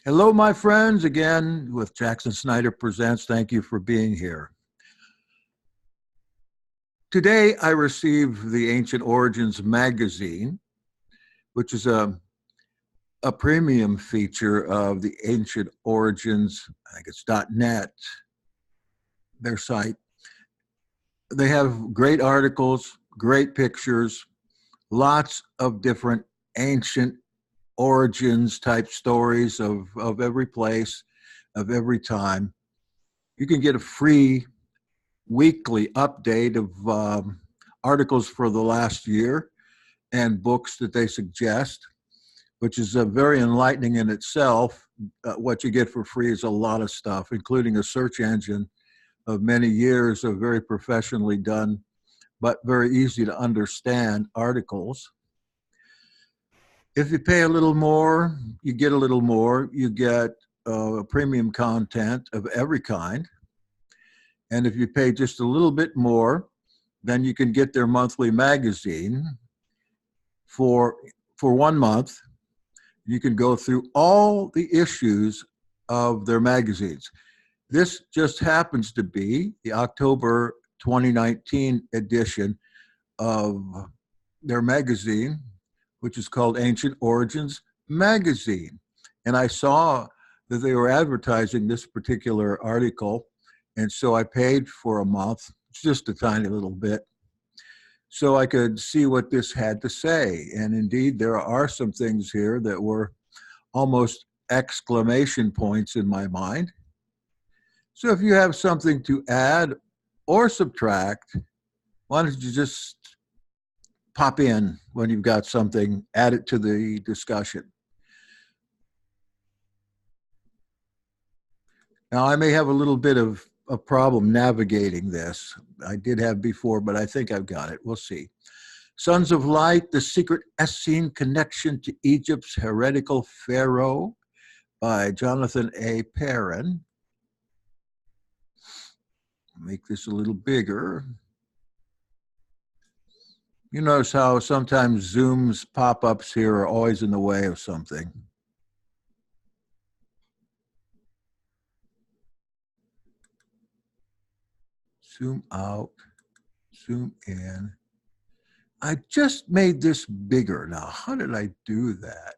Hello, my friends, again with Jackson Snyder Presents. Thank you for being here. Today, I received the Ancient Origins magazine, which is a premium feature of the Ancient Origins, I think it's .net, their site. They have great articles, great pictures, lots of different ancient origins type stories of every place, of every time. You can get a free weekly update of articles for the last year and books that they suggest, which is very enlightening in itself. What you get for free is a lot of stuff, including a search engine of many years of very professionally done, but very easy to understand articles. If you pay a little more, you get a little more. You get premium content of every kind. And if you pay just a little bit more, then you can get their monthly magazine for 1 month. You can go through all the issues of their magazines. This just happens to be the October 2019 edition of their magazine, which is called Ancient Origins Magazine. And I saw that they were advertising this particular article, and so I paid for a month, just a tiny little bit, so I could see what this had to say. And indeed, there are some things here that were almost exclamation points in my mind. So if you have something to add or subtract, why don't you just pop in when you've got something, add it to the discussion. Now, I may have a little bit of a problem navigating this. I did have before, but I think I've got it. We'll see. Sons of Light, The Secret Essene Connection to Egypt's Heretical Pharaoh by Jonathan A. Perrin. Make this a little bigger. You notice how sometimes Zoom's pop-ups here are always in the way of something. Zoom out, zoom in. I just made this bigger. Now, how did I do that?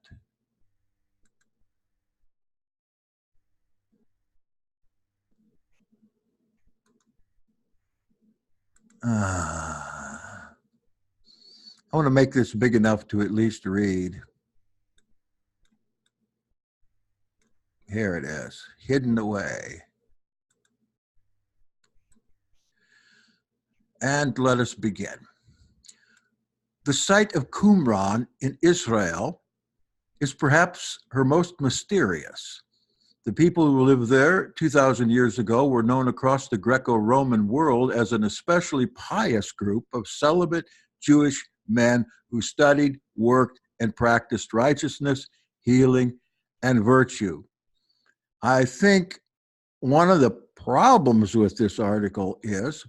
I want to make this big enough to at least read. Here it is, hidden away. And let us begin. The site of Qumran in Israel is perhaps her most mysterious. The people who lived there 2,000 years ago were known across the Greco-Roman world as an especially pious group of celibate Jewish men who studied, worked, and practiced righteousness, healing, and virtue. I think one of the problems with this article is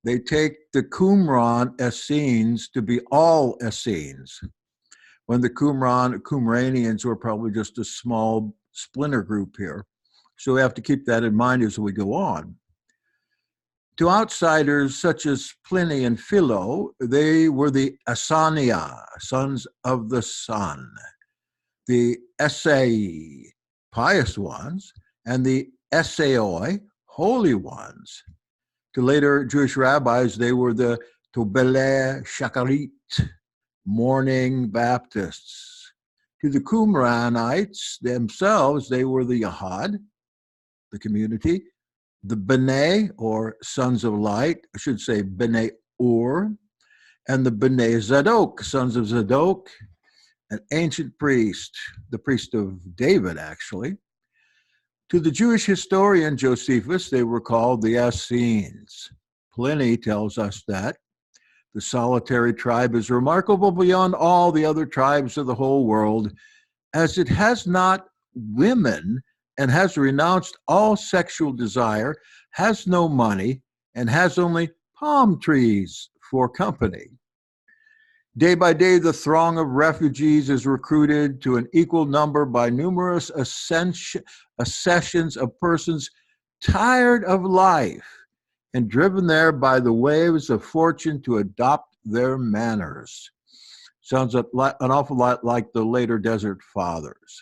they take the Qumran Essenes to be all Essenes, when the Qumranians were probably just a small splinter group here. So we have to keep that in mind as we go on. To outsiders such as Pliny and Philo, they were the Essene, sons of the sun, the Essai, pious ones, and the Esseoi, holy ones. To later Jewish rabbis, they were the Tobele Shacharit, morning Baptists. To the Qumranites themselves, they were the Yahad, the community, the B'nai, or sons of light, I should say B'nai Ur, and the B'nai Zadok, sons of Zadok, an ancient priest, the priest of David, actually. To the Jewish historian Josephus, they were called the Essenes. Pliny tells us that the solitary tribe is remarkable beyond all the other tribes of the whole world, as it has not women and has renounced all sexual desire, has no money, and has only palm trees for company. Day by day, the throng of refugees is recruited to an equal number by numerous accessions of persons tired of life and driven there by the waves of fortune to adopt their manners. Sounds an awful lot like the later Desert Fathers.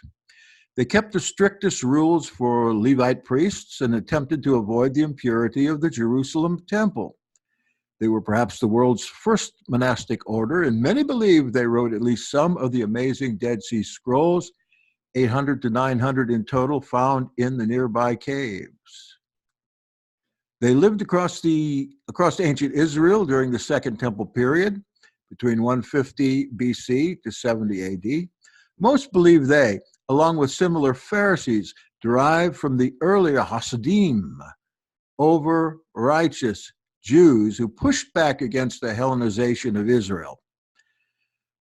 They kept the strictest rules for Levite priests and attempted to avoid the impurity of the Jerusalem temple. They were perhaps the world's first monastic order, and many believe they wrote at least some of the amazing Dead Sea Scrolls, 800 to 900 in total, found in the nearby caves. They lived across ancient Israel during the Second Temple period, between 150 BC to 70 AD. Most believe they, along with similar Pharisees, derived from the earlier Hasidim, over righteous Jews who pushed back against the Hellenization of Israel.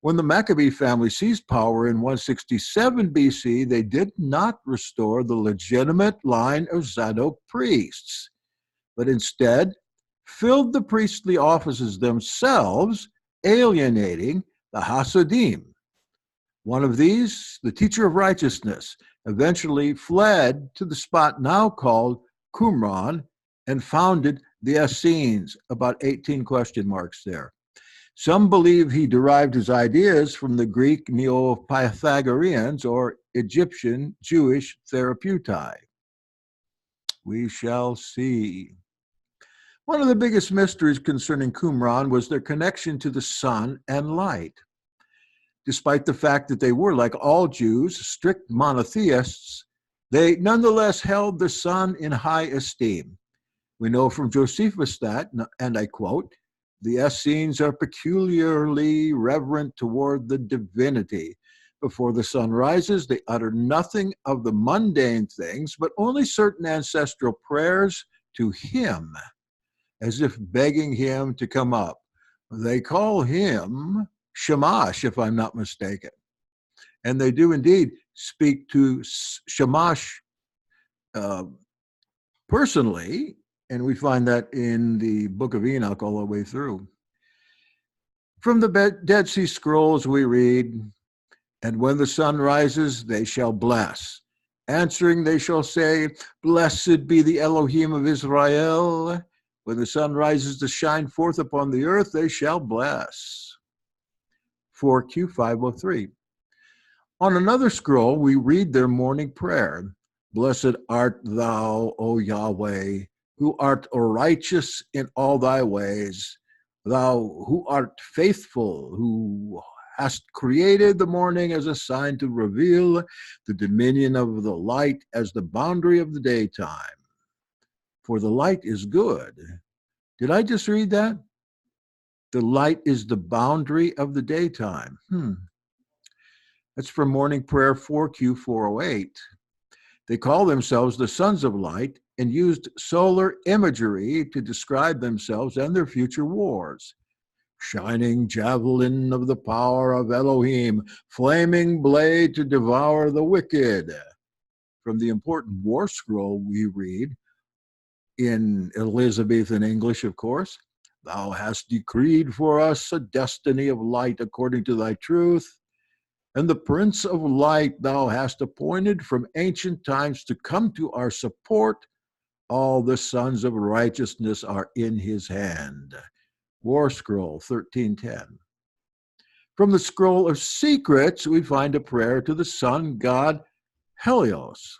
When the Maccabee family seized power in 167 BC, they did not restore the legitimate line of Zadok priests, but instead filled the priestly offices themselves, alienating the Hasidim. One of these, the teacher of righteousness, eventually fled to the spot now called Qumran and founded the Essenes, about 18 question marks there. Some believe he derived his ideas from the Greek Neo-Pythagoreans or Egyptian Jewish therapeutai. We shall see. One of the biggest mysteries concerning Qumran was their connection to the sun and light. Despite the fact that they were, like all Jews, strict monotheists, they nonetheless held the sun in high esteem. We know from Josephus that, and I quote, the Essenes are peculiarly reverent toward the divinity. Before the sun rises, they utter nothing of the mundane things, but only certain ancestral prayers to him, as if begging him to come up. They call him Shamash, if I'm not mistaken. And they do indeed speak to Shamash personally, and we find that in the book of Enoch all the way through. From the Dead Sea Scrolls we read, and when the sun rises, they shall bless. Answering, they shall say, blessed be the Elohim of Israel. When the sun rises to shine forth upon the earth, they shall bless. 4Q 503. On another scroll, we read their morning prayer. Blessed art thou, O Yahweh, who art righteous in all thy ways, thou who art faithful, who hast created the morning as a sign to reveal the dominion of the light as the boundary of the daytime. For the light is good. Did I just read that? The light is the boundary of the daytime. That's from Morning Prayer 4Q 408. They call themselves the sons of light and used solar imagery to describe themselves and their future wars. Shining javelin of the power of Elohim, flaming blade to devour the wicked. From the important war scroll we read, in Elizabethan English, of course, thou hast decreed for us a destiny of light according to thy truth, and the Prince of Light thou hast appointed from ancient times to come to our support. All the sons of righteousness are in his hand. War Scroll 1310. From the Scroll of Secrets, we find a prayer to the sun god Helios.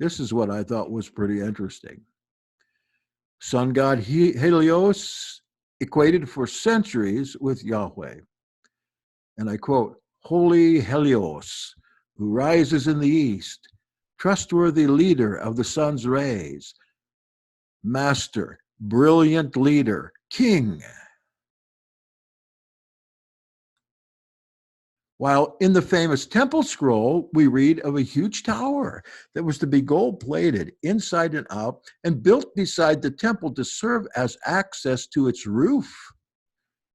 This is what I thought was pretty interesting. Sun god Helios equated for centuries with Yahweh. And I quote, Holy Helios, who rises in the east, trustworthy leader of the sun's rays, master, brilliant leader, king. While in the famous temple scroll, we read of a huge tower that was to be gold-plated inside and out and built beside the temple to serve as access to its roof,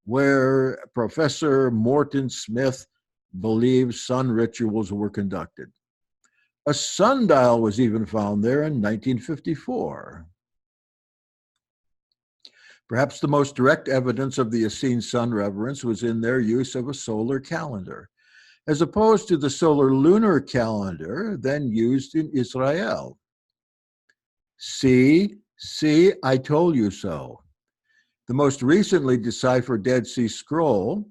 where Professor Morton Smith believes sun rituals were conducted. A sundial was even found there in 1954. Perhaps the most direct evidence of the Essene sun reverence was in their use of a solar calendar, as opposed to the solar lunar calendar then used in Israel. See, I told you so. The most recently deciphered Dead Sea Scroll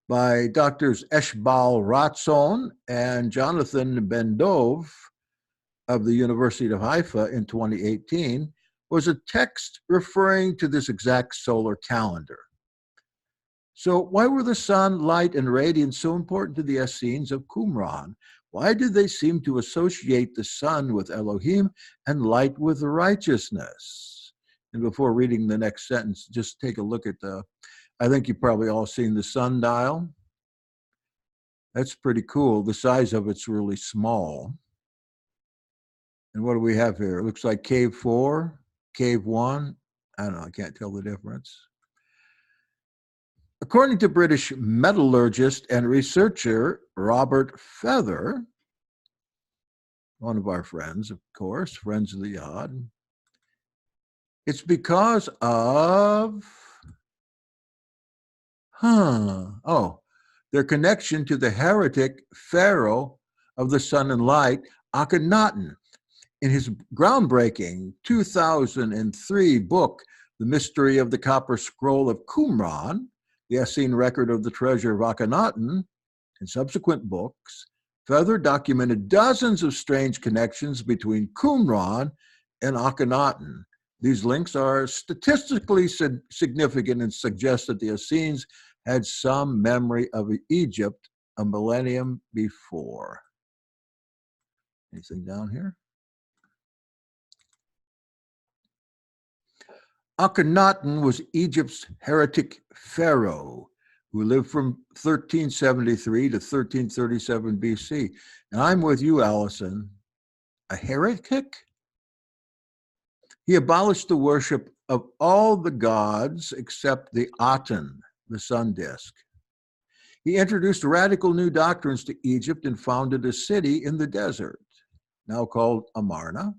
by Doctors Eshbal Ratzon and Jonathan Ben-Dov of the University of Haifa in 2018 was a text referring to this exact solar calendar. So why were the sun, light, and radiance so important to the Essenes of Qumran? Why did they seem to associate the sun with Elohim and light with righteousness? And before reading the next sentence, just take a look at I think you've probably all seen the sundial. That's pretty cool. The size of it's really small. And what do we have here? It looks like cave 4, cave 1. I don't know, I can't tell the difference. According to British metallurgist and researcher Robert Feather, one of our friends, of course, friends of the Yod, it's because of, their connection to the heretic pharaoh of the sun and light, Akhenaten. In his groundbreaking 2003 book, The Mystery of the Copper Scroll of Qumran, the Essene record of the treasure of Akhenaten, and subsequent books, Feather documented dozens of strange connections between Qumran and Akhenaten. These links are statistically significant and suggest that the Essenes had some memory of Egypt a millennium before. Anything down here? Akhenaten was Egypt's heretic pharaoh who lived from 1373 to 1337 BC. And I'm with you, Allison. A heretic? He abolished the worship of all the gods except the Aten, the sun disk. He introduced radical new doctrines to Egypt and founded a city in the desert, now called Amarna.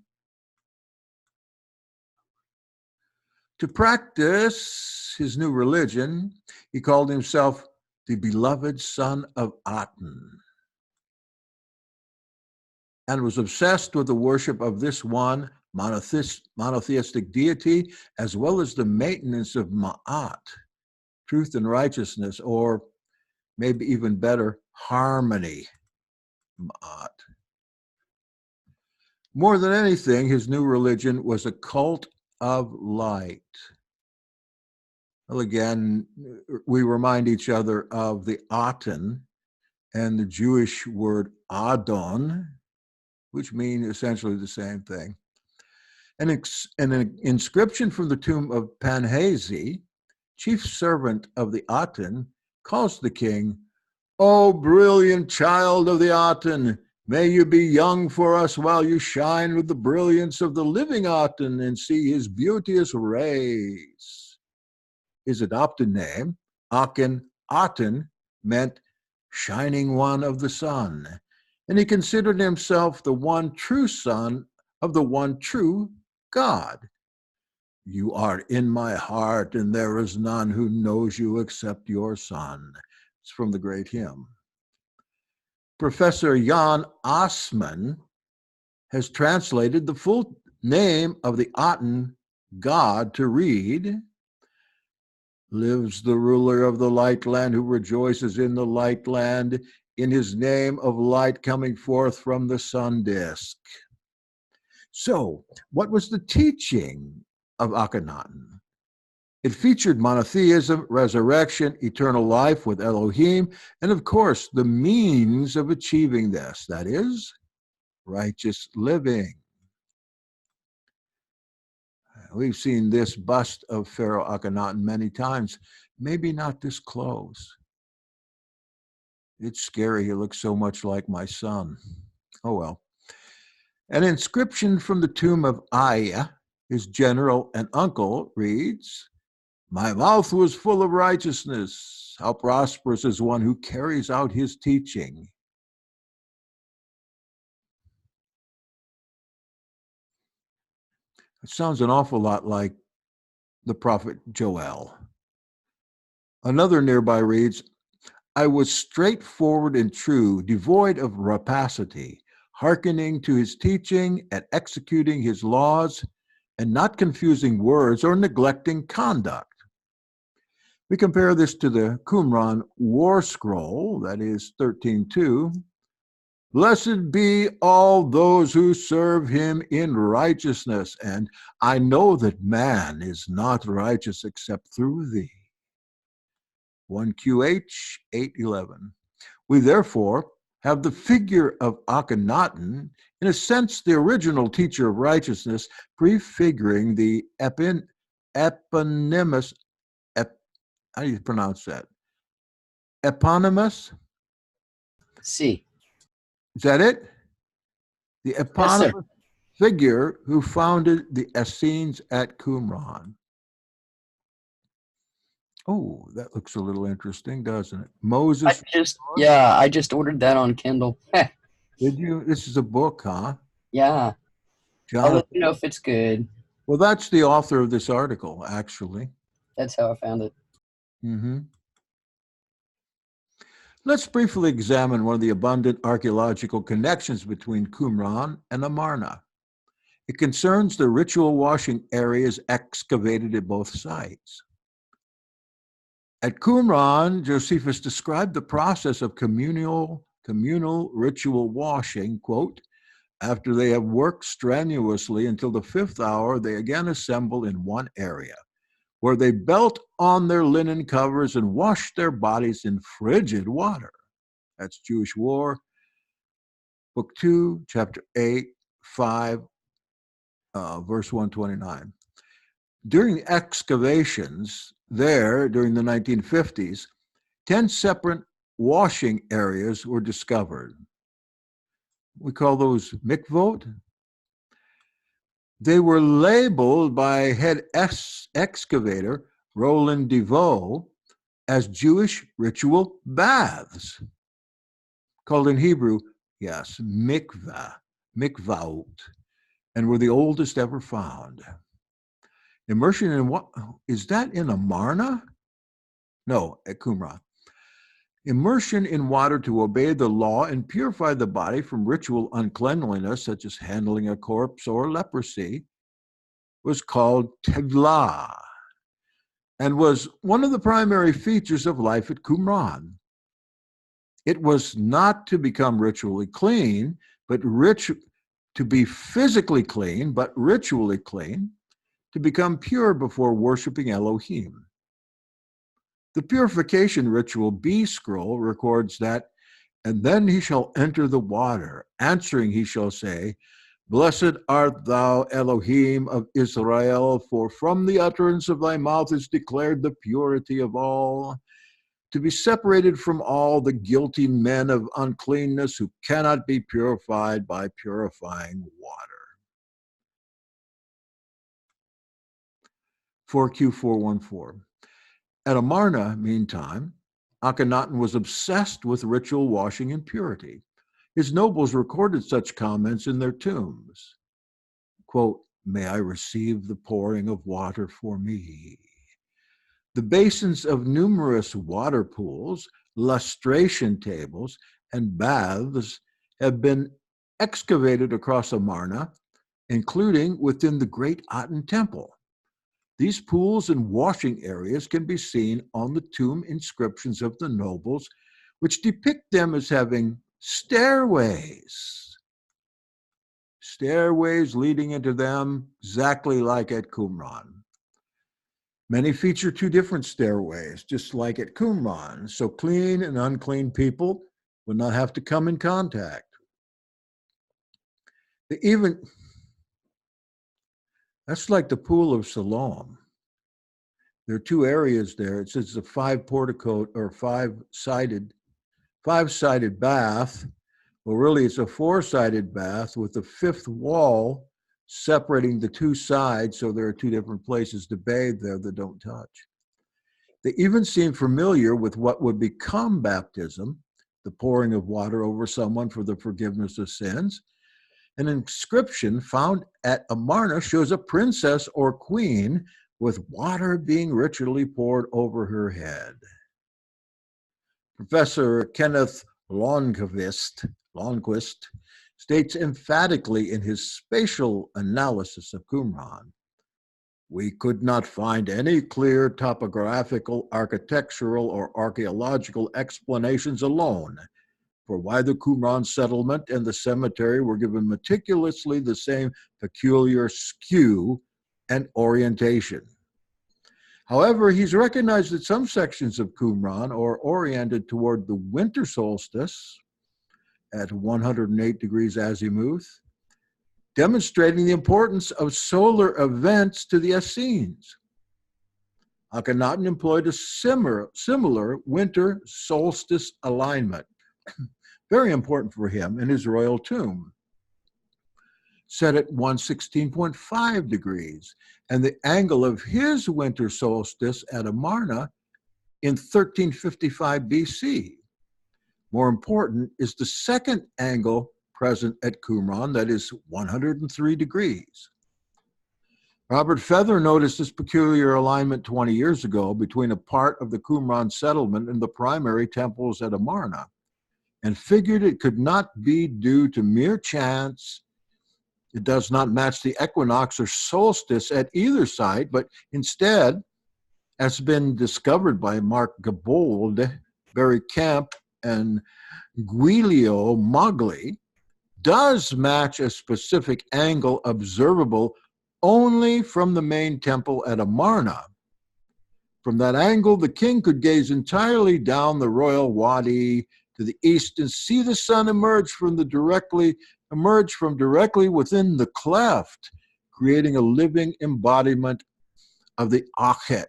To practice his new religion, he called himself the beloved son of Aten and was obsessed with the worship of this one monotheistic deity, as well as the maintenance of Ma'at, truth and righteousness, or maybe even better, harmony, Ma'at. More than anything, his new religion was a cult of light. Well, again, we remind each other of the Aten and the Jewish word Adon, which mean essentially the same thing. An inscription from the tomb of Panhazi, chief servant of the Aten, calls the king, "O brilliant child of the Aten, may you be young for us while you shine with the brilliance of the living Aten and see his beauteous rays." His adopted name, Akhenaten, meant shining one of the sun, and he considered himself the one true son of the one true God. "You are in my heart, and there is none who knows you except your son." It's from the great hymn. Professor Jan Assmann has translated the full name of the Aten god to read, "Lives the ruler of the light land who rejoices in the light land, in his name of light coming forth from the sun disk." So, what was the teaching of Akhenaten? It featured monotheism, resurrection, eternal life with Elohim, and of course, the means of achieving this, that is, righteous living. We've seen this bust of Pharaoh Akhenaten many times, maybe not this close. It's scary, he looks so much like my son. Oh well. An inscription from the tomb of Aya, his general and uncle, reads, "My mouth was full of righteousness. How prosperous is one who carries out his teaching." It sounds an awful lot like the prophet Joel. Another nearby reads, I was straightforward and true, devoid of rapacity, hearkening to his teaching and executing his laws, and not confusing words or neglecting conduct. We compare this to the Qumran war scroll, that is 13:2. Blessed be all those who serve him in righteousness, and I know that man is not righteous except through thee. 1QH 8:11. We therefore have the figure of Akhenaten, in a sense the original teacher of righteousness, prefiguring the eponymous, how do you pronounce that? Eponymous? C. Is that it? The Yes, sir. eponymous figure who founded the Essenes at Qumran. Oh, that looks a little interesting, doesn't it? Moses. I just ordered that on Kindle. Did you? This is a book, huh? Yeah. I'll let you know if it's good. Well, that's the author of this article, actually. That's how I found it. Mm-hmm. Let's briefly examine one of the abundant archaeological connections between Qumran and Amarna. It concerns the ritual washing areas excavated at both sites. At Qumran, Josephus described the process of communal ritual washing, quote, after they have worked strenuously until the 5th hour, they again assemble in one area, where they belt on their linen covers and wash their bodies in frigid water. That's Jewish War, Book 2, Chapter 8, 5, verse 129. During the excavations there, during the 1950s, 10 separate washing areas were discovered. We call those mikvot. They were labeled by head excavator Roland DeVoe as Jewish ritual baths, called in Hebrew, yes, mikvah, mikvaot, and were the oldest ever found. Immersion in what? Is that in Amarna? No, at Qumran. Immersion in water to obey the law and purify the body from ritual uncleanliness, such as handling a corpse or leprosy, was called tevlah, and was one of the primary features of life at Qumran. It was not to become ritually clean, but to be physically clean, but ritually clean, to become pure before worshiping Elohim. The purification ritual B scroll records that, and then he shall enter the water. Answering, he shall say, Blessed art thou, Elohim of Israel, for from the utterance of thy mouth is declared the purity of all, to be separated from all the guilty men of uncleanness who cannot be purified by purifying water. 4Q414. At Amarna, meantime, Akhenaten was obsessed with ritual washing and purity. His nobles recorded such comments in their tombs. Quote, may I receive the pouring of water for me. The basins of numerous water pools, lustration tables, and baths have been excavated across Amarna, including within the Great Aten Temple. These pools and washing areas can be seen on the tomb inscriptions of the nobles, which depict them as having stairways leading into them, exactly like at Qumran. Many feature 2 different stairways, just like at Qumran, so clean and unclean people would not have to come in contact. That's like the Pool of Siloam. There are 2 areas there. It says a 5-portico or 5-sided bath. Well, really, it's a 4-sided bath with a 5th wall separating the 2 sides, so there are 2 different places to bathe there that don't touch. They even seem familiar with what would become baptism, the pouring of water over someone for the forgiveness of sins. An inscription found at Amarna shows a princess or queen with water being ritually poured over her head. Professor Kenneth Lonnquist states emphatically in his spatial analysis of Qumran, "We could not find any clear topographical, architectural, or archaeological explanations alone for why the Qumran settlement and the cemetery were given meticulously the same peculiar skew and orientation." However, he's recognized that some sections of Qumran are oriented toward the winter solstice at 108 degrees azimuth, demonstrating the importance of solar events to the Essenes. Akhenaten employed a similar winter solstice alignment, very important for him in his royal tomb, set at 116.5 degrees, and the angle of his winter solstice at Amarna in 1355 BC. More important is the second angle present at Qumran, that is 103 degrees. Robert Feather noticed this peculiar alignment 20 years ago between a part of the Qumran settlement and the primary temples at Amarna, and figured it could not be due to mere chance. It does not match the equinox or solstice at either site, but instead, as been discovered by Mark Gabold, Barry Kemp, and Guilio Mogli, does match a specific angle observable only from the main temple at Amarna. From that angle, the king could gaze entirely down the royal wadi to the east and see the sun emerge from directly within the cleft, creating a living embodiment of the Akhet,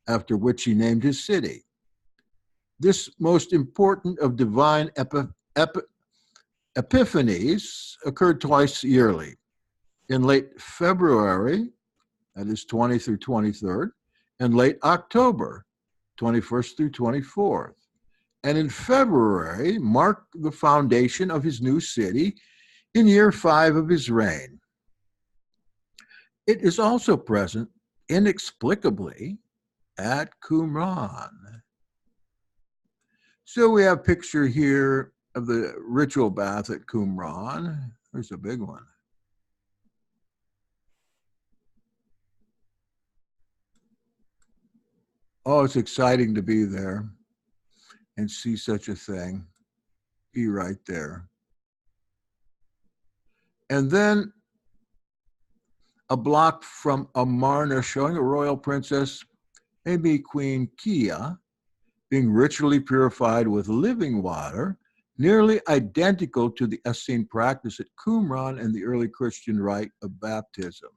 after which he named his city. This most important of divine epiphanies occurred twice yearly, in late February, that is 20 through 23rd, and late October, 21st through 24th. And in February marked the foundation of his new city in year 5 of his reign. It is also present inexplicably at Qumran. So we have a picture here of the ritual bath at Qumran. There's a big one. Oh, it's exciting to be there and see such a thing. Be right there. And then a block from Amarna showing a royal princess, maybe Queen Kia, being ritually purified with living water, nearly identical to the Essene practice at Qumran and the early Christian rite of baptism.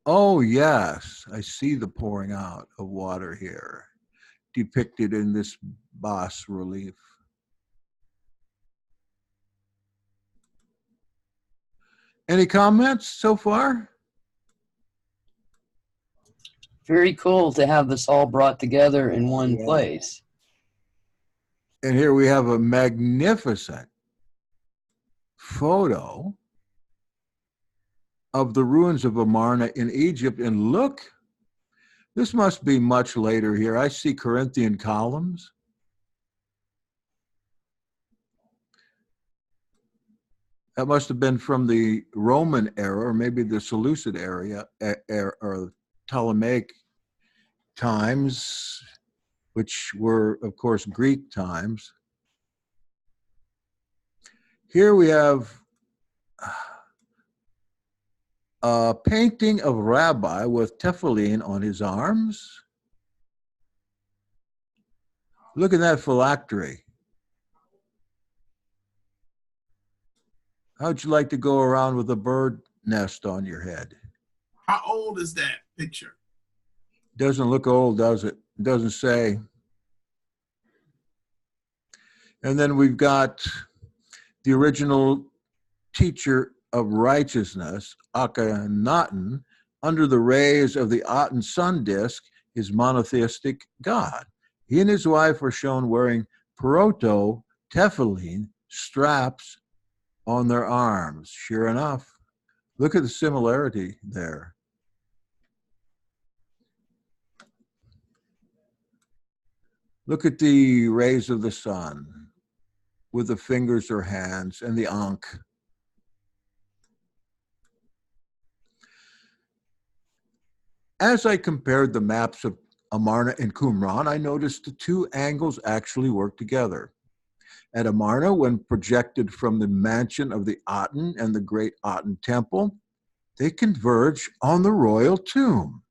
Oh, yes, I see the pouring out of water here, depicted in this bas relief. Any comments so far? Very cool to have this all brought together in one place. And here we have a magnificent photo of the ruins of Amarna in Egypt. And look, this must be much later here. I see Corinthian columns. That must have been from the Roman era, or maybe the Seleucid area, or Ptolemaic times, which were, of course, Greek times. Here we have a painting of a rabbi with tefillin on his arms. Look at that phylactery. How'd you like to go around with a bird nest on your head? How old is that picture? Doesn't look old, does it? It doesn't say. And then we've got the original teacher of righteousness, Akhenaten, under the rays of the Aten sun disk, his monotheistic God. He and his wife are shown wearing proto tefillin straps on their arms. Sure enough, Look at the similarity there. Look at the rays of the sun with the fingers or hands and the ankh. As I compared the maps of Amarna and Qumran, I noticed the two angles actually work together. At Amarna, when projected from the mansion of the Aten and the great Aten temple, they converge on the royal tomb.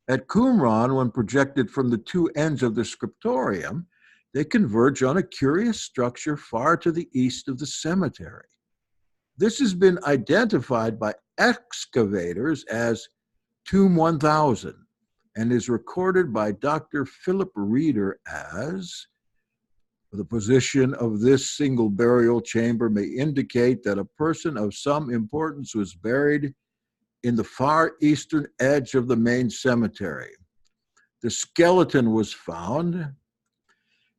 At Qumran, when projected from the two ends of the scriptorium, they converge on a curious structure far to the east of the cemetery. This has been identified by excavators as Tomb 1000 and is recorded by Dr. Philip Reeder as the position of this single burial chamber may indicate that a person of some importance was buried in the far eastern edge of the main cemetery. The skeleton was found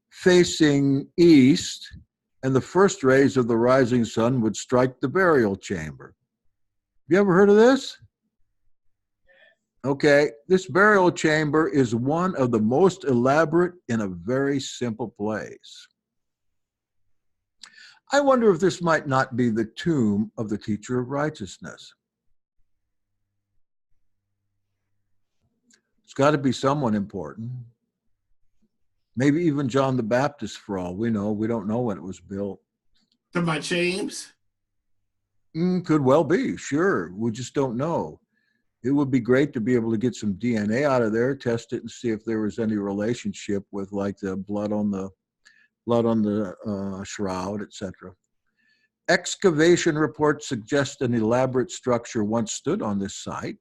facing east, and the first rays of the rising sun would strike the burial chamber. Have you ever heard of this? Okay, this burial chamber is one of the most elaborate in a very simple place. I wonder if this might not be the tomb of the teacher of righteousness. It's got to be someone important. Maybe even John the Baptist, for all we know. We don't know when it was built. Talking about James? Could well be, sure. We just don't know. It would be great to be able to get some DNA out of there, test it, and see if there was any relationship with, like, the blood on the shroud, etc. Excavation reports suggest an elaborate structure once stood on this site,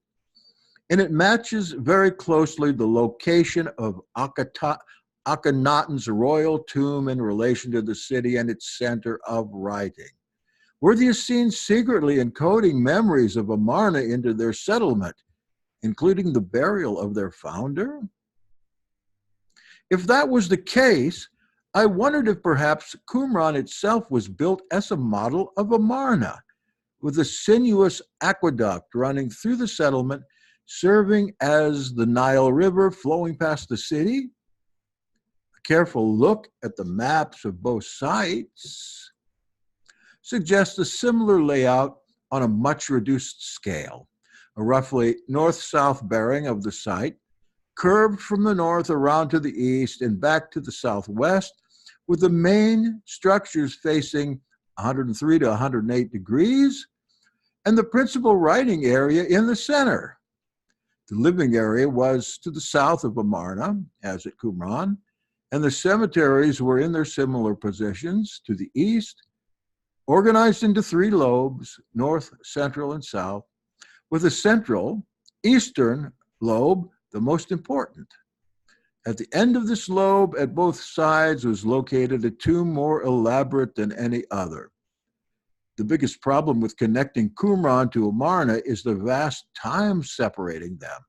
and it matches very closely the location of Akhenaten's royal tomb in relation to the city and its center of writing. Were the Essenes secretly encoding memories of Amarna into their settlement, including the burial of their founder? If that was the case, I wondered if perhaps Qumran itself was built as a model of Amarna, with a sinuous aqueduct running through the settlement, serving as the Nile River flowing past the city. A careful look at the maps of both sites suggests a similar layout on a much reduced scale, a roughly north-south bearing of the site, curved from the north around to the east and back to the southwest, with the main structures facing 103 to 108 degrees, and the principal writing area in the center. The living area was to the south of Amarna, as at Qumran, and the cemeteries were in their similar positions to the east, organized into three lobes, north, central, and south, with the central, eastern lobe the most important. At the end of this lobe, at both sides, was located a tomb more elaborate than any other. The biggest problem with connecting Qumran to Amarna is the vast time separating them.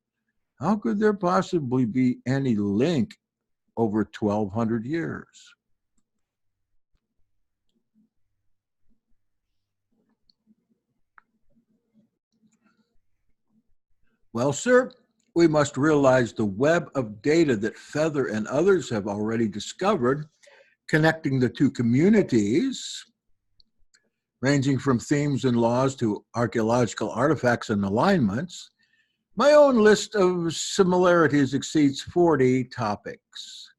How could there possibly be any link over 1,200 years? Well, sir, we must realize the web of data that Feather and others have already discovered, connecting the two communities, ranging from themes and laws to archaeological artifacts and alignments. My own list of similarities exceeds 40 topics.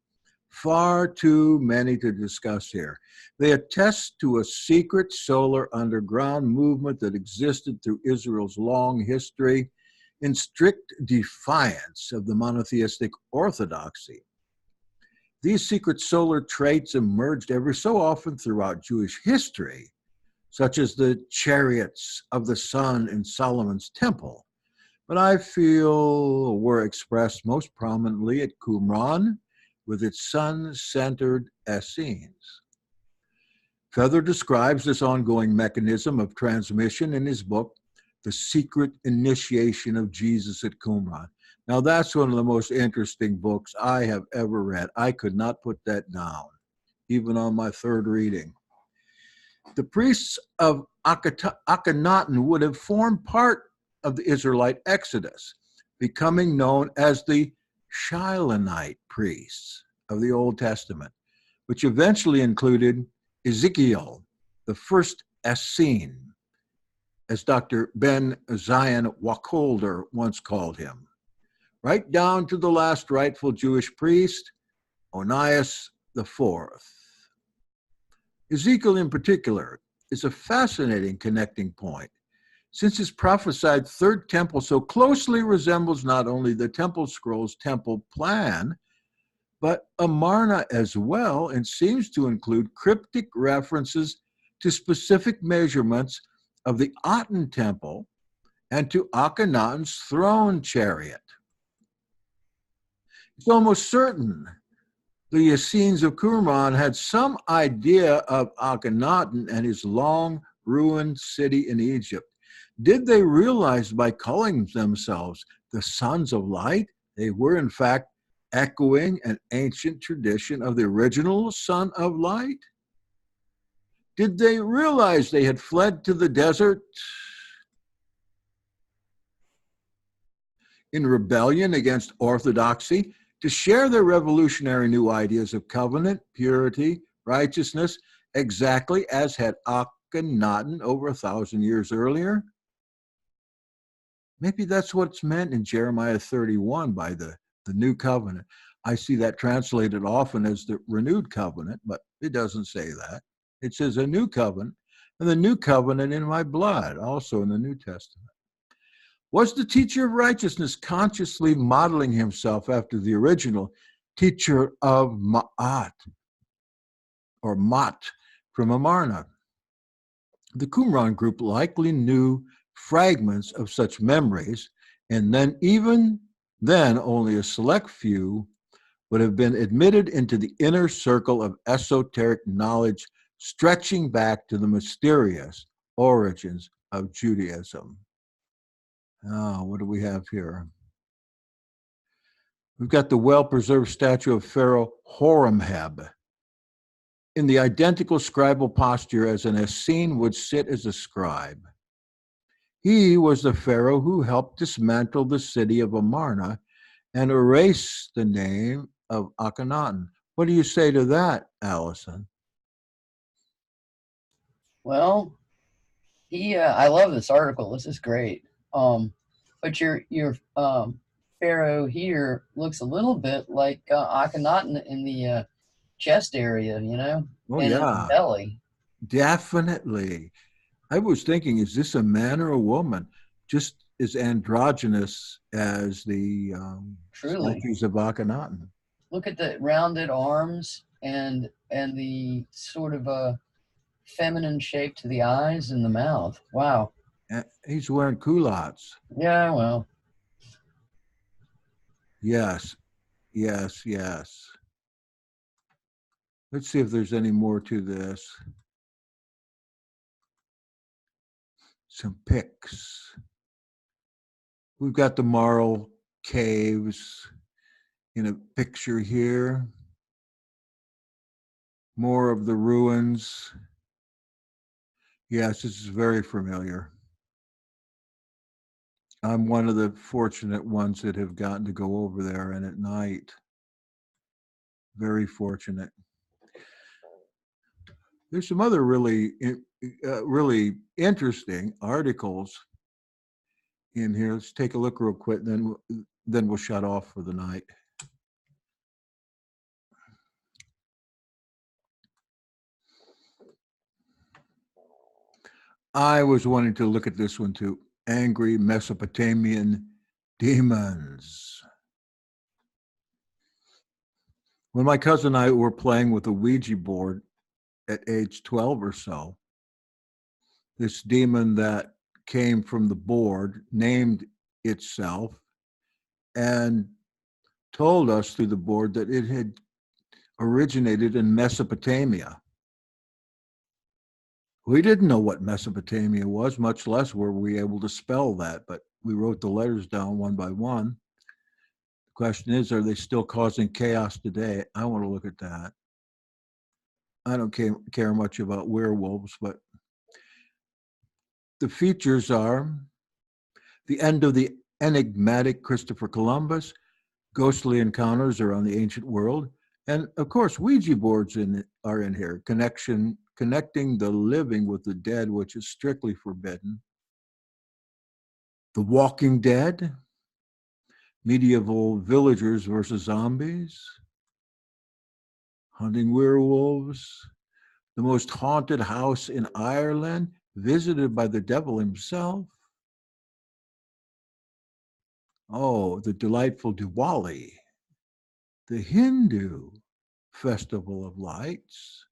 Far too many to discuss here. They attest to a secret solar underground movement that existed through Israel's long history, in strict defiance of the monotheistic orthodoxy. These secret solar traits emerged every so often throughout Jewish history, such as the chariots of the sun in Solomon's temple, but I feel were expressed most prominently at Qumran with its sun-centered Essenes. Feather describes this ongoing mechanism of transmission in his book, The Secret Initiation of Jesus at Qumran. Now, that's one of the most interesting books I have ever read. I could not put that down, even on my third reading. The priests of Akhenaten would have formed part of the Israelite Exodus, becoming known as the Shilonite priests of the Old Testament, which eventually included Ezekiel, the first Essene, as Dr. Ben Zion Wacholder once called him, right down to the last rightful Jewish priest, Onias IV. Ezekiel in particular is a fascinating connecting point, since his prophesied third temple so closely resembles not only the temple scrolls temple plan, but Amarna as well, and seems to include cryptic references to specific measurements of the Aten temple and to Akhenaten's throne chariot. It's almost certain the Essenes of Qumran had some idea of Akhenaten and his long ruined city in Egypt. Did they realize by calling themselves the Sons of Light, they were in fact echoing an ancient tradition of the original Son of Light? Did they realize they had fled to the desert in rebellion against orthodoxy to share their revolutionary new ideas of covenant, purity, righteousness, exactly as had Akhenaten over 1,000 years earlier? Maybe that's what's meant in Jeremiah 31 by the new covenant. I see that translated often as the renewed covenant, but it doesn't say that. It says a new covenant, and the new covenant in my blood, also in the New Testament. Was the teacher of righteousness consciously modeling himself after the original teacher of Ma'at, or Mat, from Amarna? The Qumran group likely knew fragments of such memories, and then even then only a select few would have been admitted into the inner circle of esoteric knowledge stretching back to the mysterious origins of Judaism. Oh, what do we have here? We've got the well-preserved statue of Pharaoh Horemheb in the identical scribal posture as an Essene would sit as a scribe. He was the pharaoh who helped dismantle the city of Amarna and erase the name of Akhenaten. What do you say to that, Allison? Well, I love this article. This is great. But your pharaoh here looks a little bit like Akhenaten in the chest area, you know, Oh, and in the yeah, belly. definitely. I was thinking, is this a man or a woman? Just as androgynous as the Truly, statues of Akhenaten. look at the rounded arms and the sort of feminine shape to the eyes and the mouth. Wow. He's wearing culottes. Yeah. Well. Yes, yes, yes. Let's see if there's any more to this. Some pics. We've got the Marl Caves in a picture here. More of the ruins. Yes, this is very familiar. I'm one of the fortunate ones that have gotten to go over there, and at night, very fortunate. There's some other really interesting articles in here. Let's take a look real quick, then we'll shut off for the night. I was wanting to look at this one too. Angry Mesopotamian demons. When my cousin and I were playing with a Ouija board at age 12 or so, this demon that came from the board named itself and told us through the board that it had originated in Mesopotamia. We didn't know what Mesopotamia was, much less were we able to spell that, but we wrote the letters down one by one. The question is, are they still causing chaos today? I want to look at that. I don't care much about werewolves, but the features are the end of the enigmatic Christopher Columbus, ghostly encounters around the ancient world, and of course, Ouija boards are in here, connecting the living with the dead, which is strictly forbidden. The Walking Dead, medieval villagers versus zombies, hunting werewolves, the most haunted house in Ireland, visited by the devil himself. Oh, the delightful Diwali, the Hindu Festival of Lights.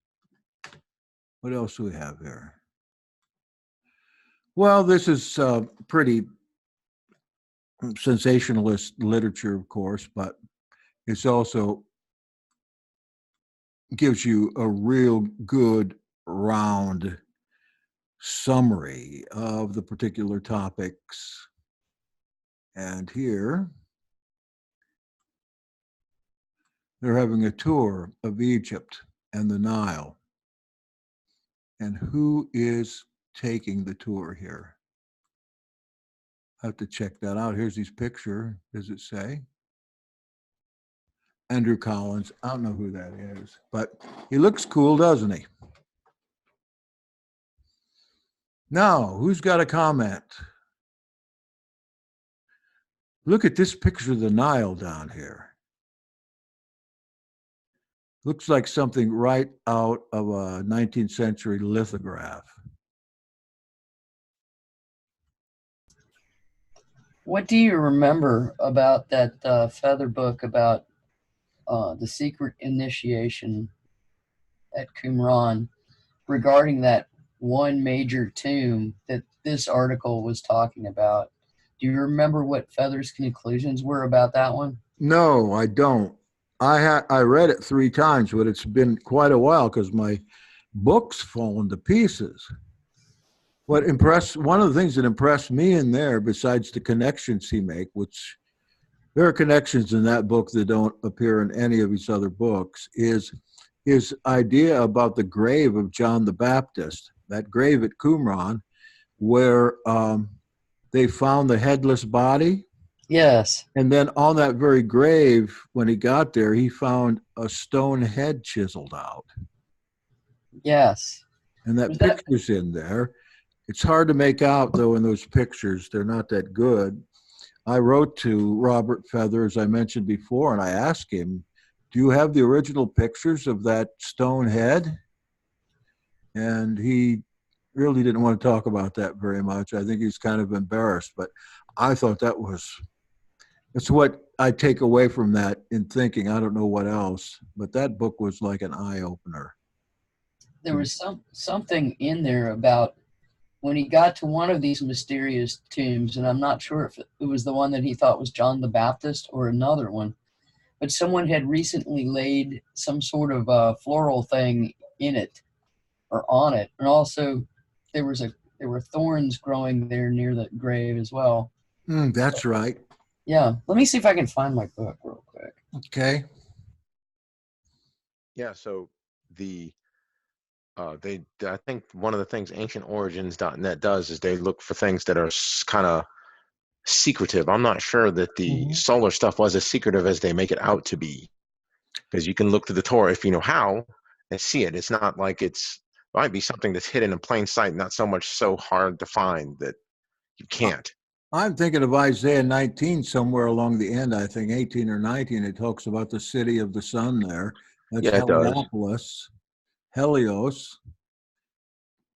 What else do we have here? Well, this is pretty sensationalist literature, of course, but it's also gives you a real good round summary of the particular topics. And here, they're having a tour of Egypt and the Nile. And who is taking the tour here? I have to check that out. Here's his picture. Does it say? Andrew Collins. I don't know who that is, but he looks cool, doesn't he? Now, who's got a comment? Look at this picture of the Nile down here. Looks like something right out of a 19th century lithograph. What do you remember about that Feather book about the secret initiation at Qumran regarding that one major tomb that this article was talking about? Do you remember what Feather's conclusions were about that one? No, I don't. I read it 3 times, but it's been quite a while because my book's fallen to pieces. One of the things that impressed me in there, besides the connections he make, which there are connections in that book that don't appear in any of his other books, is his idea about the grave of John the Baptist, that grave at Qumran, where they found the headless body. Yes. And then on that very grave, when he got there, he found a stone head chiseled out. Yes. And that picture's in there. It's hard to make out, though, in those pictures. They're not that good. I wrote to Robert Feather, as I mentioned before, and I asked him, do you have the original pictures of that stone head? And he really didn't want to talk about that very much. I think he's kind of embarrassed, but I thought that's what I take away from that in thinking. I don't know what else, but that book was like an eye-opener. There was something in there about when he got to one of these mysterious tombs, and I'm not sure if it was the one that he thought was John the Baptist or another one, but someone had recently laid some sort of floral thing in it or on it, and also there were thorns growing there near the grave as well. That's right. Yeah, let me see if I can find my book real quick. Okay. Yeah, so I think one of the things ancientorigins.net does is they look for things that are kind of secretive. I'm not sure that the solar stuff was as secretive as they make it out to be, because you can look through the Torah if you know how and see it. It's not like it might be something that's hidden in plain sight, not so much so hard to find that you can't. I'm thinking of Isaiah 19 somewhere along the end. I think 18 or 19. It talks about the city of the sun there. That's Heliopolis, Helios.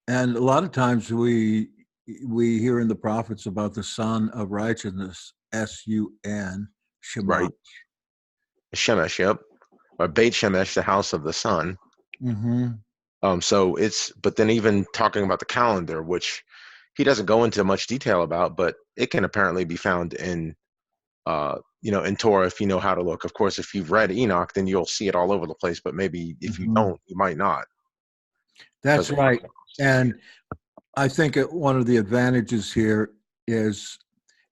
And a lot of times we hear in the prophets about the Son of Righteousness, S-U-N, Shemash. Right. Shemesh, yep. Or Beit Shemesh, the house of the sun. So but then even talking about the calendar, which he doesn't go into much detail about, but it can apparently be found in in Torah if you know how to look. Of course, if you've read Enoch, then you'll see it all over the place, but maybe if you don't, you might not. That's right. And I think one of the advantages here is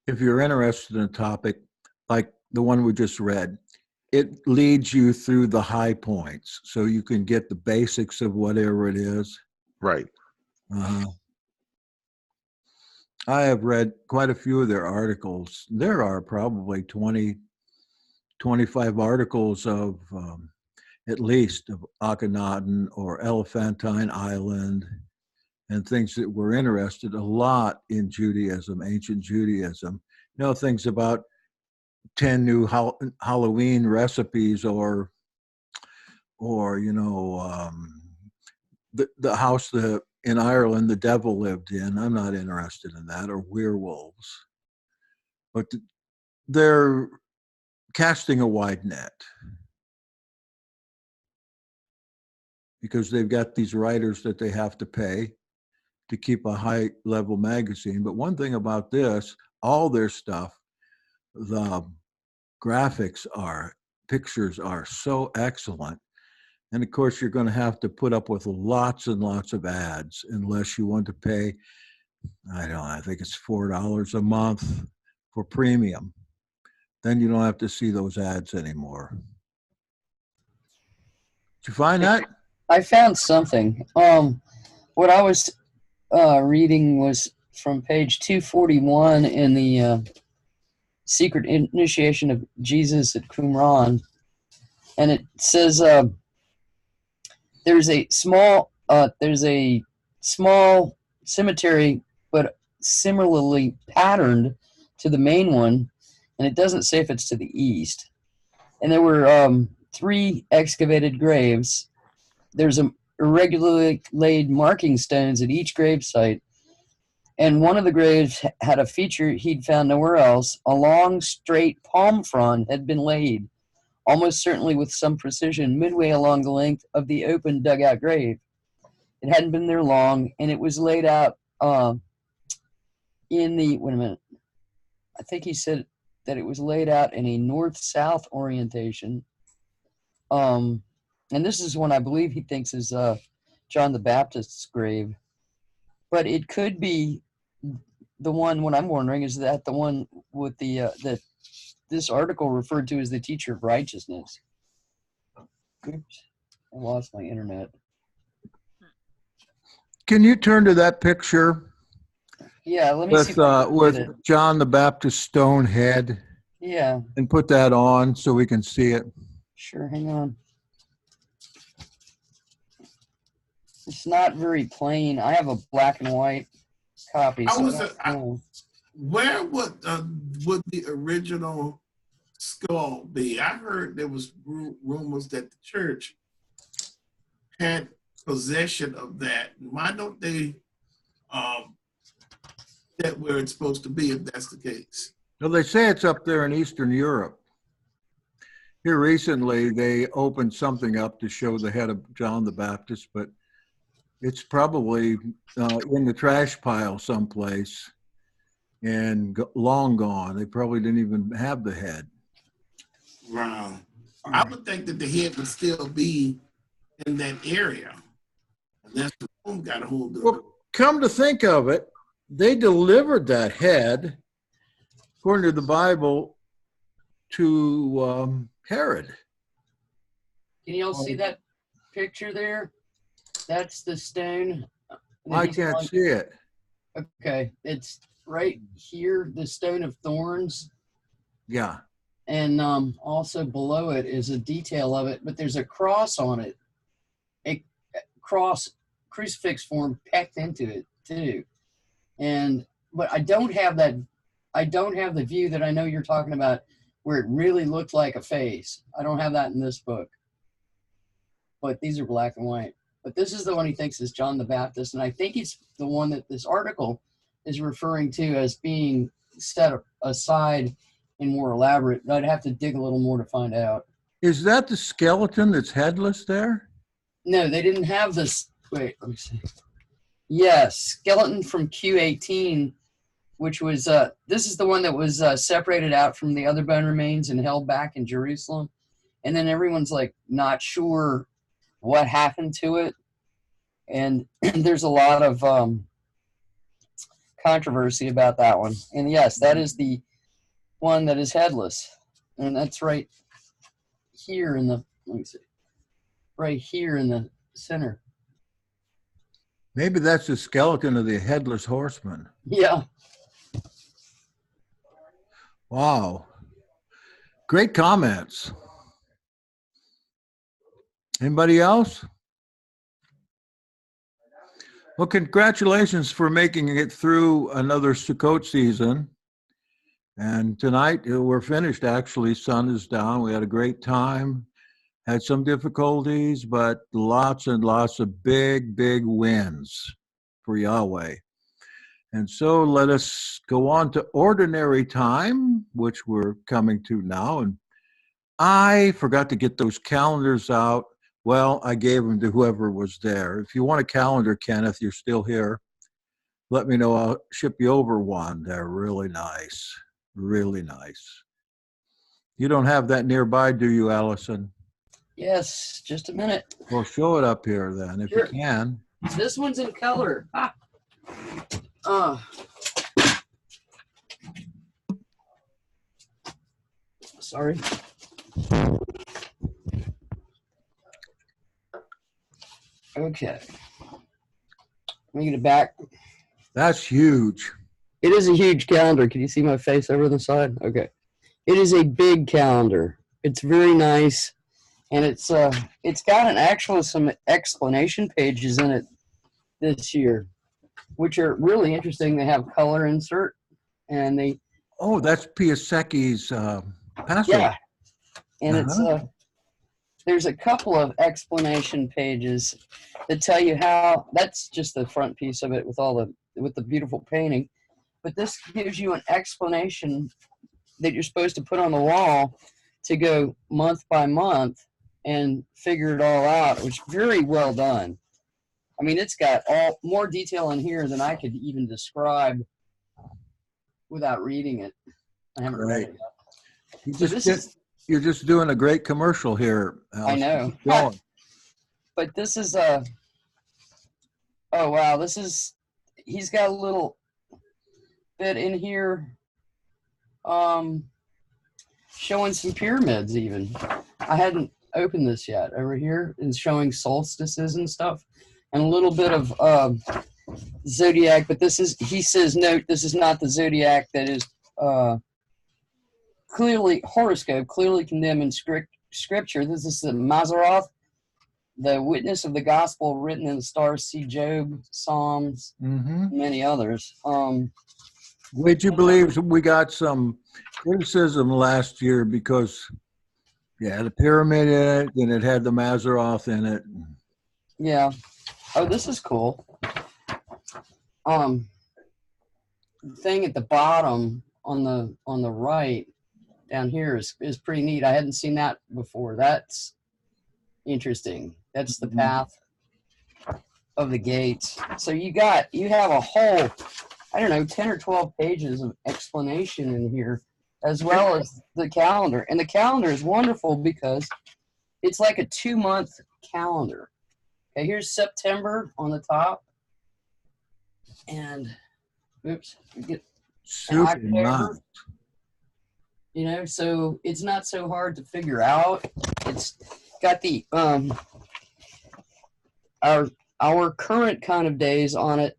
if you're interested in a topic like the one we just read, it leads you through the high points so you can get the basics of whatever it is. Right. I have read quite a few of their articles. There are probably 20, 25 articles of at least of Akhenaten or Elephantine Island and things that were interested a lot in Judaism, ancient Judaism. You know, things about 10 new Halloween recipes or the house in Ireland the devil lived in. I'm not interested in that, or werewolves. But they're casting a wide net because they've got these writers that they have to pay to keep a high level magazine. But one thing about this, all their stuff, the pictures are so excellent. And of course, you're going to have to put up with lots and lots of ads unless you want to pay, I think it's $4 a month for premium. Then you don't have to see those ads anymore. Did you find that? I found something. What I was reading was from page 241 in the Secret Initiation of Jesus at Qumran, and it says there's a small cemetery, but similarly patterned to the main one, and it doesn't say if it's to the east. And there were 3 excavated graves. There's irregularly laid marking stones at each grave site, and one of the graves had a feature he'd found nowhere else. A long, straight palm frond had been laid, almost certainly with some precision, midway along the length of the open dugout grave. It hadn't been there long, and it was laid out in the, wait a minute, I think he said that it was laid out in a north-south orientation. And this is one I believe he thinks is John the Baptist's grave. But it could be the one, what I'm wondering, is that the one with the, that this article referred to as the teacher of righteousness. Oops, I lost my internet. Can you turn to that picture? Yeah, let me see if I can with get it. John the Baptist stone head, Yeah, and put that on so we can see it. sure, hang on. It's not very plain. I have a black and white copy. So Where would the original skull be? I heard there was rumors that the church had possession of that. Why don't they that where it's supposed to be if that's the case? Well, they say it's up there in Eastern Europe. Here recently, they opened something up to show the head of John the Baptist, but it's probably in the trash pile someplace and long gone. They probably didn't even have the head. Wow. I would think that the head would still be in that area. Unless the room got a hold of it. Well, come to think of it, they delivered that head, according to the Bible, to Herod. can you all see that picture there? That's the stone. I can't see it. Okay, it's right here, the stone of thorns. Yeah. And also below it is a detail of it, but there's a cross on it. A cross, crucifix form pecked into it too. But I don't have that. I don't have the view that I know you're talking about where it really looked like a face. I don't have that in this book. But these are black and white. But this is the one he thinks is John the Baptist, and I think it's the one that this article is referring to as being set aside and more elaborate. I'd have to dig a little more to find out. Is that the skeleton that's headless there? No, they didn't have this. Wait, let me see. Yes, skeleton from Q18, which was, this is the one that was separated out from the other bone remains and held back in Jerusalem. And then everyone's like not sure what happened to it. And there's a lot of controversy about that one. And yes, that is the one that is headless. And that's right here in the, let me see, right here in the center. Maybe that's the skeleton of the headless horseman. Yeah. Wow. Great comments. Anybody else? Well, congratulations for making it through another Sukkot season. And tonight we're finished, actually. Sun is down. We had a great time. Had some difficulties, but lots and lots of big, big wins for Yahweh. And so let us go on to ordinary time, which we're coming to now. And I forgot to get those calendars out. Well, I gave them to whoever was there. If you want a calendar, Kenneth, you're still here, let me know. I'll ship you over one. They're really nice. Really nice. You don't have that nearby, do you, Allison? Yes, just a minute. Well, show it up here then, if Sure. you can. This one's in color. Sorry. Okay. Let me get it back. That's huge. It is a huge calendar. Can you see my face over the side? Okay. It is a big calendar. It's very nice. And it's got some explanation pages in it this year, which are really interesting. They have color insert, and they. Oh, that's Piaseki's Passover. Yeah, and there's a couple of explanation pages that tell you how. That's just the front piece of it with the beautiful painting, but this gives you an explanation that you're supposed to put on the wall to go month by month and figure it all out, which is very well done. I mean, it's got more detail in here than I could even describe without reading it. I haven't read it yet. You're just doing a great commercial here, Allison. I know. Keep going. But this is oh wow, he's got a little bit in here showing some pyramids even. I hadn't opened this yet. Over here is showing solstices and stuff, and a little bit of zodiac, but he says, note, this is not the zodiac that is clearly horoscope, clearly condemned in scripture. This is the Maseroth, the witness of the gospel written in the stars. See Job, Psalms, many others. Would you believe we got some criticism last year because the pyramid in it, and it had the Maseroth in it. Yeah. Oh, this is cool. The thing at the bottom on the right down here is pretty neat. I hadn't seen that before. That's interesting. That's the path of the gates. So you have a whole, I don't know, 10 or 12 pages of explanation in here, as well as the calendar. And the calendar is wonderful because it's like a 2-month calendar. Okay, here's September on the top. And oops, get super nice. You know, so it's not so hard to figure out. It's got the our current kind of days on it,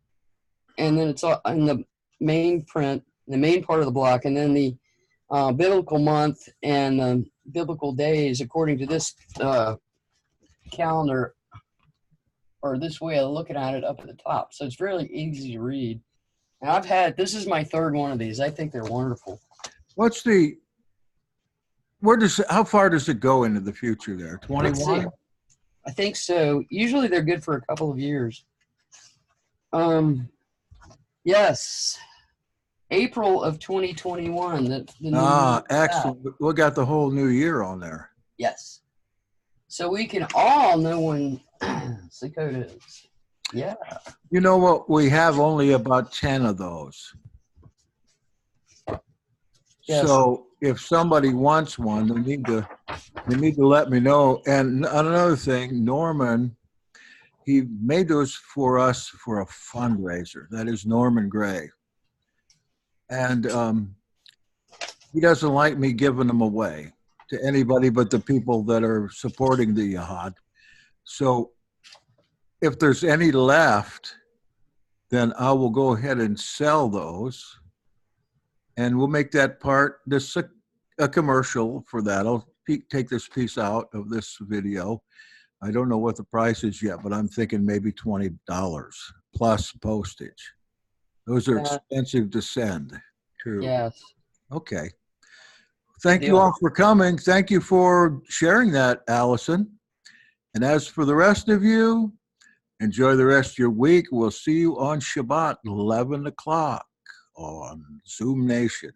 and then it's in the main print, the main part of the block, and then the biblical month and the biblical days according to this calendar, or this way of looking at it up at the top. So it's really easy to read. And this is my third one of these. I think they're wonderful. How far does it go into the future there? 21? I think so. Usually they're good for a couple of years. Yes. April of 2021. Excellent. We got the whole new year on there. Yes. So we can all know when Sukkot is. Yeah. You know what? We have only about 10 of those. Yes. So if somebody wants one, they need to let me know. And another thing, Norman, he made those for us for a fundraiser. That is Norman Gray. And he doesn't like me giving them away to anybody but the people that are supporting the Yahad. So if there's any left, then I will go ahead and sell those. And we'll make that part, this a commercial for that. I'll take this piece out of this video. I don't know what the price is yet, but I'm thinking maybe $20 plus postage. Those are expensive to send too. Yes. Okay. Thank you all for coming. Thank you for sharing that, Allison. And as for the rest of you, enjoy the rest of your week. We'll see you on Shabbat, 11 o'clock on Zoom Nation.